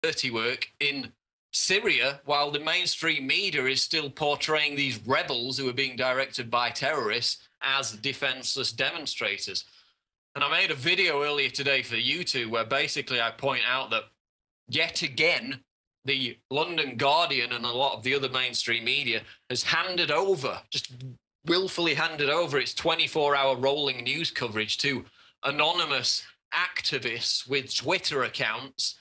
dirty work in Syria, while the mainstream media is still portraying these rebels who are being directed by terrorists as defenseless demonstrators. And I made a video earlier today for YouTube where basically I point out that yet again, the London Guardian and a lot of the other mainstream media has handed over, just willfully handed over its 24-hour rolling news coverage to anonymous activists with Twitter accounts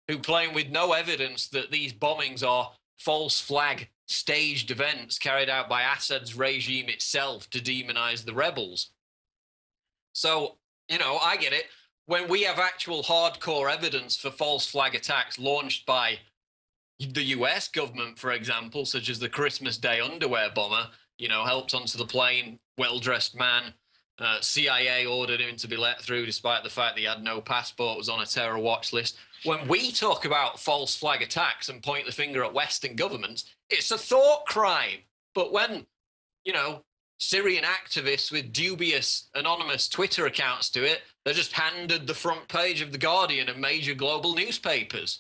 who claim with no evidence that these bombings are false flag staged events carried out by Assad's regime itself to demonize the rebels. So, you know, I get it. When we have actual hardcore evidence for false flag attacks launched by the US government, for example, such as the Christmas Day underwear bomber, you know, helped onto the plane, well-dressed man, CIA ordered him to be let through despite the fact that he had no passport, was on a terror watch list. When we talk about false flag attacks and point the finger at Western governments, it's a thought crime. But when, you know, Syrian activists with dubious anonymous Twitter accounts do it, they're just handed the front page of The Guardian and major global newspapers.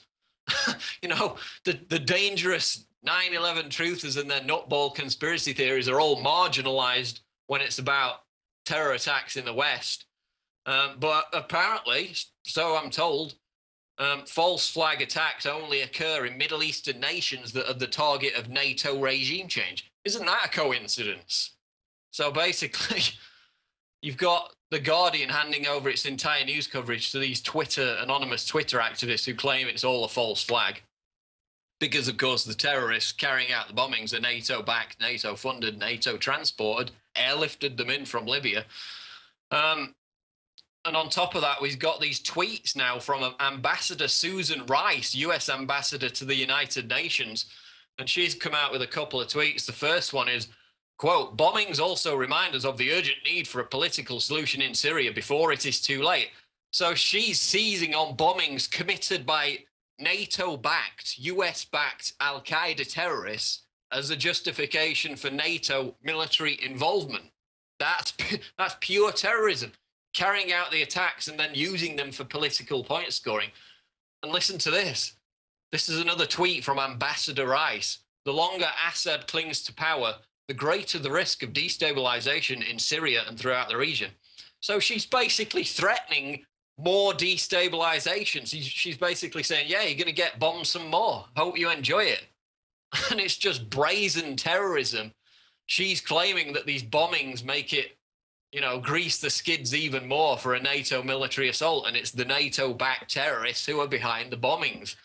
You know, the dangerous 9/11 truthers and their nutball conspiracy theories are all marginalized when it's about terror attacks in the West. But apparently, so I'm told, false flag attacks only occur in Middle Eastern nations that are the target of NATO regime change. Isn't that a coincidence? So basically, you've got The Guardian handing over its entire news coverage to these anonymous Twitter activists who claim it's all a false flag. Because, of course, the terrorists carrying out the bombings are NATO-backed, NATO-funded, NATO-transported, airlifted them in from Libya. And on top of that, we've got these tweets now from Ambassador Susan Rice, US Ambassador to the United Nations. And she's come out with a couple of tweets. The first one is, quote, bombings also remind us of the urgent need for a political solution in Syria before it is too late. So she's seizing on bombings committed by NATO-backed, US-backed al-Qaeda terrorists as a justification for NATO military involvement. That's pure terrorism, carrying out the attacks and then using them for political point scoring. And listen to this. This is another tweet from Ambassador Rice. The longer Assad clings to power, the greater the risk of destabilization in Syria and throughout the region. So she's basically threatening more destabilization. She's basically saying, yeah, you're going to get bombed some more. Hope you enjoy it. And it's just brazen terrorism. She's claiming that these bombings make it, you know, grease the skids even more for a NATO military assault. And it's the NATO-backed terrorists who are behind the bombings.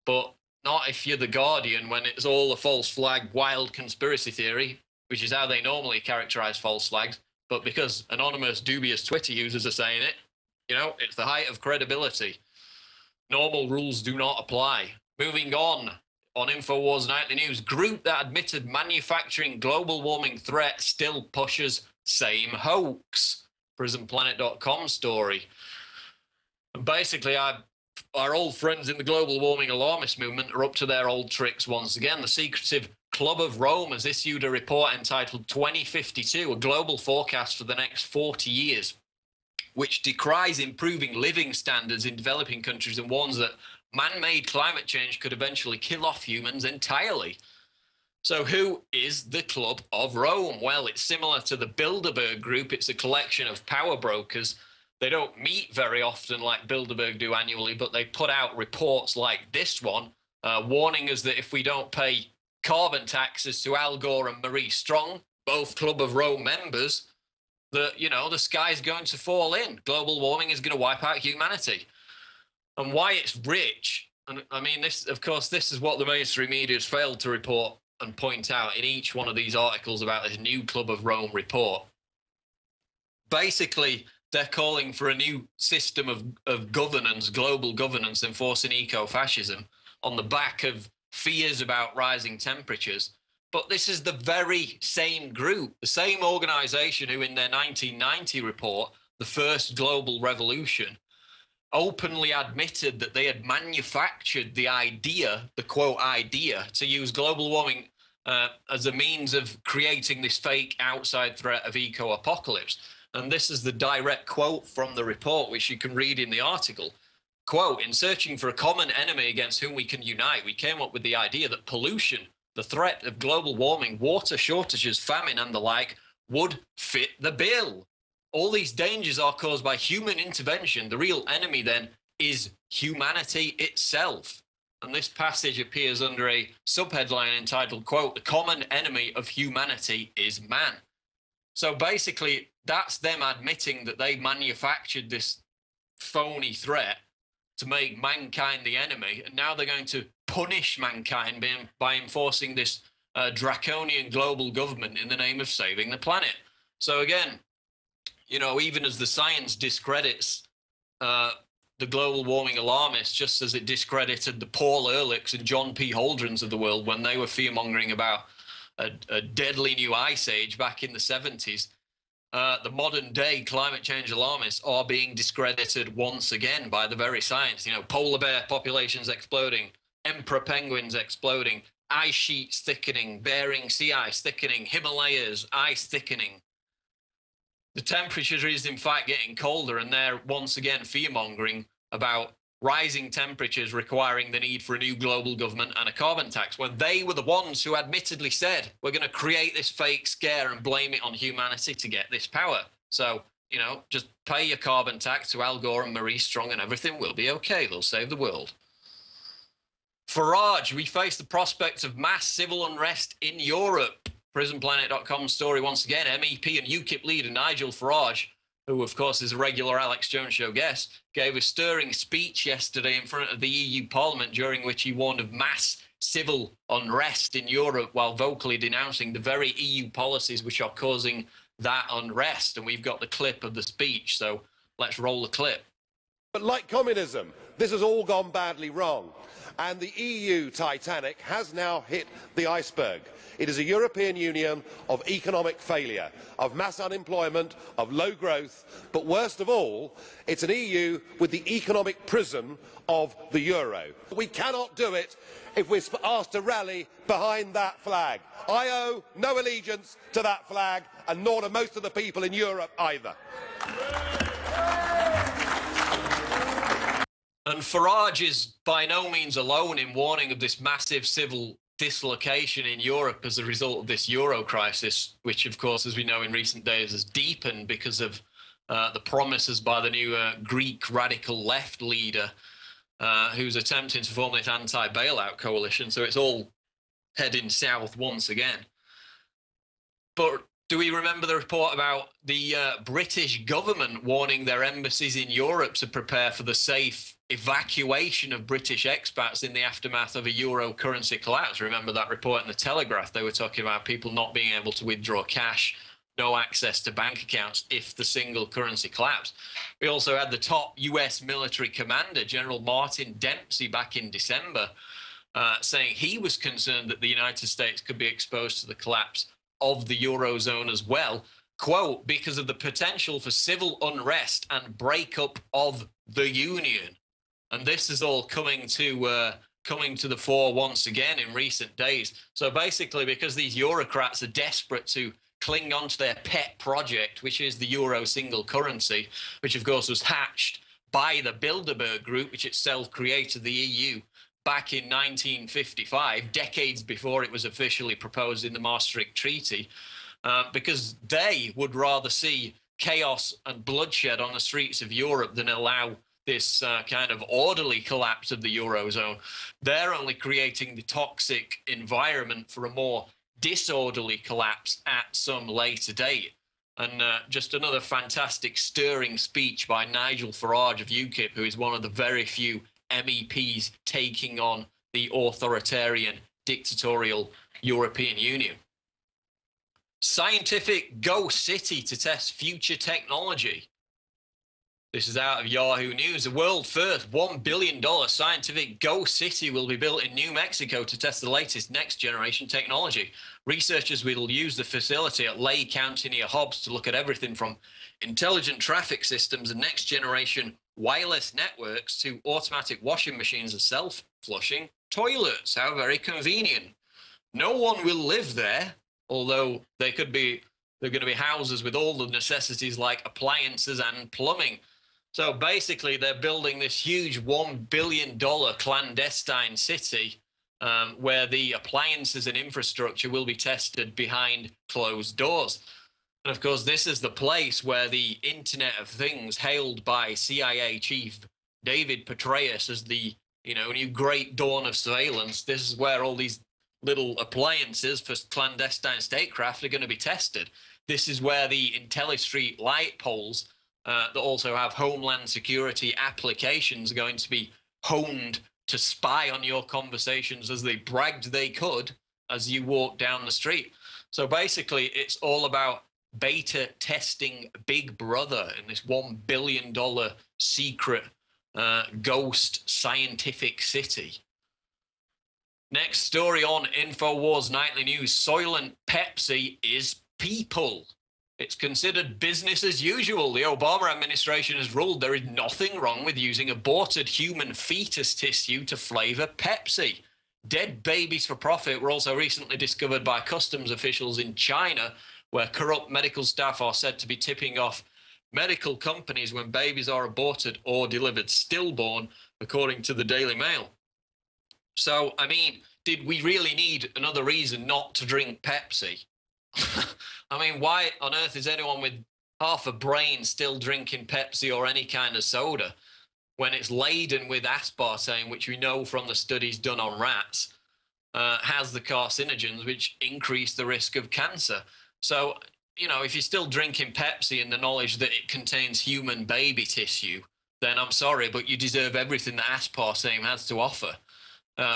But not if you're The Guardian, when it's all a false flag, wild conspiracy theory, which is how they normally characterize false flags. But because anonymous, dubious Twitter users are saying it, you know, it's the height of credibility. Normal rules do not apply. Moving on INFOWARS Nightly News, group that admitted manufacturing global warming threat still pushes same hoax. PRISONPLANET.com story. And basically, our old friends in the global warming alarmist movement are up to their old tricks once again. The secretive Club of Rome has issued a report entitled 2052, a global forecast for the next 40 years, which decries improving living standards in developing countries and warns that man-made climate change could eventually kill off humans entirely. So who is the Club of Rome? Well, it's similar to the Bilderberg Group. It's a collection of power brokers. They don't meet very often like Bilderberg do annually, but they put out reports like this one, warning us that if we don't pay carbon taxes to Al Gore and Marie Strong, both Club of Rome members, that, you know, the sky's going to fall in. Global warming is going to wipe out humanity. And why it's rich, and I mean, this, of course, this is what the mainstream media has failed to report and point out in each one of these articles about this new Club of Rome report. Basically, they're calling for a new system of governance, global governance, enforcing eco-fascism on the back of fears about rising temperatures. But this is the very same group, the same organization who in their 1990 report, The First Global Revolution, openly admitted that they had manufactured the idea, the quote idea, to use global warming as a means of creating this fake outside threat of eco-apocalypse. And this is the direct quote from the report, which you can read in the article. Quote, in searching for a common enemy against whom we can unite, we came up with the idea that pollution, the threat of global warming, water shortages, famine, and the like would fit the bill. All these dangers are caused by human intervention. The real enemy, then, is humanity itself. And this passage appears under a subheadline entitled, quote, the common enemy of humanity is man. So basically, that's them admitting that they manufactured this phony threat to make mankind the enemy, and now they're going to punish mankind by enforcing this draconian global government in the name of saving the planet. So again, you know, even as the science discredits the global warming alarmists, just as it discredited the Paul Ehrlichs and John P. Holdrens of the world when they were fear-mongering about a deadly new ice age back in the 70s, the modern-day climate change alarmists are being discredited once again by the very science. You know, polar bear populations exploding, emperor penguins exploding, ice sheets thickening, Bering Sea ice thickening, Himalayas ice thickening. The temperature is in fact getting colder, and they're once again fear-mongering about rising temperatures requiring the need for a new global government and a carbon tax, when they were the ones who admittedly said, we're going to create this fake scare and blame it on humanity to get this power. So, you know, just pay your carbon tax to Al Gore and Maurice Strong and everything will be okay. They'll save the world. Farage, we face the prospect of mass civil unrest in Europe. PrisonPlanet.com story once again. MEP and UKIP leader Nigel Farage, who of course is a regular Alex Jones Show guest, gave a stirring speech yesterday in front of the EU Parliament, during which he warned of mass civil unrest in Europe while vocally denouncing the very EU policies which are causing that unrest. And we've got the clip of the speech, so let's roll the clip. But like communism, this has all gone badly wrong. And the EU Titanic has now hit the iceberg. It is a European Union of economic failure, of mass unemployment, of low growth, but worst of all, it's an EU with the economic prison of the euro. We cannot do it if we're asked to rally behind that flag. I owe no allegiance to that flag, and nor do most of the people in Europe either. And Farage is by no means alone in warning of this massive civil dislocation in Europe as a result of this euro crisis, which, of course, as we know in recent days, has deepened because of the promises by the new Greek radical left leader who's attempting to form this anti-bailout coalition. So it's all heading south once again. But do we remember the report about the British government warning their embassies in Europe to prepare for the safe evacuation of British expats in the aftermath of a euro currency collapse? Remember that report in the Telegraph? They were talking about people not being able to withdraw cash, no access to bank accounts if the single currency collapsed. We also had the top US military commander, General Martin Dempsey, back in December, saying he was concerned that the United States could be exposed to the collapse of the Eurozone as well, quote, because of the potential for civil unrest and breakup of the Union. And this is all coming to the fore once again in recent days. So basically, because these Eurocrats are desperate to cling on to their pet project, which is the Euro single currency, which of course was hatched by the Bilderberg Group, which itself created the EU back in 1955, decades before it was officially proposed in the Maastricht Treaty, because they would rather see chaos and bloodshed on the streets of Europe than allow this kind of orderly collapse of the Eurozone. They're only creating the toxic environment for a more disorderly collapse at some later date. And just another fantastic, stirring speech by Nigel Farage of UKIP, who is one of the very few MEPs taking on the authoritarian, dictatorial European Union. Scientific ghost city to test future technology. This is out of Yahoo News. The world first $1 billion scientific ghost city will be built in New Mexico to test the latest next generation technology. Researchers will use the facility at Lay County near Hobbs to look at everything from intelligent traffic systems and next generation wireless networks to automatic washing machines and self-flushing toilets. How very convenient. No one will live there, although they're going to be houses with all the necessities like appliances and plumbing. So basically, they're building this huge $1 billion clandestine city where the appliances and infrastructure will be tested behind closed doors. And of course, this is the place where the Internet of Things, hailed by CIA chief David Petraeus as the new great dawn of surveillance, this is where all these little appliances for clandestine statecraft are going to be tested. This is where the IntelliStreet light poles that also have Homeland Security applications are going to be honed to spy on your conversations as they bragged they could as you walk down the street. So basically, it's all about beta testing Big Brother in this $1 billion secret ghost scientific city. Next story on InfoWars Nightly News: Soylent Pepsi is people. It's considered business as usual. The Obama administration has ruled there is nothing wrong with using aborted human fetus tissue to flavor Pepsi. Dead babies for profit were also recently discovered by customs officials in China, where corrupt medical staff are said to be tipping off medical companies when babies are aborted or delivered stillborn, according to the Daily Mail. So, I mean, did we really need another reason not to drink Pepsi? I mean, why on earth is anyone with half a brain still drinking Pepsi or any kind of soda when it's laden with aspartame, which we know from the studies done on rats, has the carcinogens which increase the risk of cancer? So, if you're still drinking Pepsi in the knowledge that it contains human baby tissue, then I'm sorry, but you deserve everything that aspartame has to offer.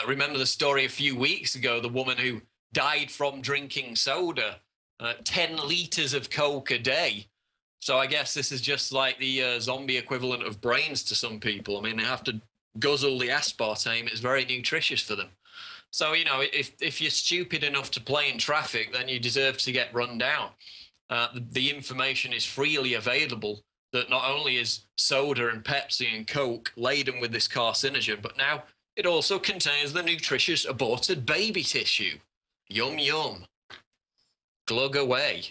Remember the story a few weeks ago, the woman who died from drinking soda, 10 liters of Coke a day. So I guess this is just like the zombie equivalent of brains to some people. I mean, they have to guzzle the aspartame. It's very nutritious for them. So, if you're stupid enough to play in traffic, then you deserve to get run down. The information is freely available that not only is soda and Pepsi and Coke laden with this carcinogen, but now it also contains the nutritious aborted baby tissue. Yum, yum. Glug away.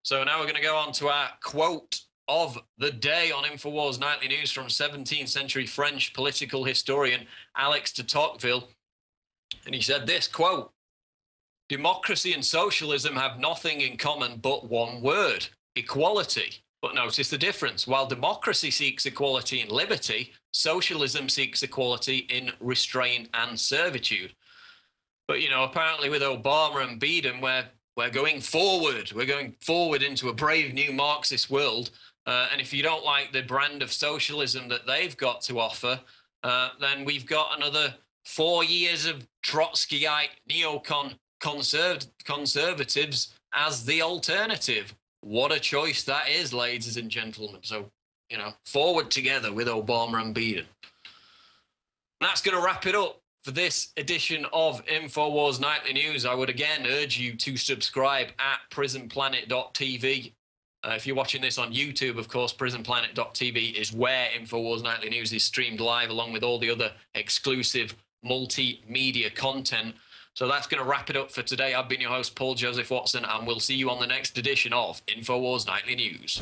So now we're going to go on to our quote of the day on InfoWars Nightly News from 17th century French political historian Alex de Tocqueville. And he said this, quote, "Democracy and socialism have nothing in common but one word, equality. But notice the difference. While democracy seeks equality in liberty, socialism seeks equality in restraint and servitude." But, apparently with Obama and Biden, we're going forward. We're going forward into a brave new Marxist world. And if you don't like the brand of socialism that they've got to offer, then we've got another 4 years of Trotskyite neocon conservatives as the alternative. What a choice that is, ladies and gentlemen. So, forward together with Obama and Biden. That's going to wrap it up for this edition of InfoWars Nightly News. I would again urge you to subscribe at PrisonPlanet.tv. If you're watching this on YouTube, of course, PrisonPlanet.tv is where InfoWars Nightly News is streamed live, along with all the other exclusive multimedia content. So that's going to wrap it up for today. I've been your host, Paul Joseph Watson, and we'll see you on the next edition of InfoWars Nightly News.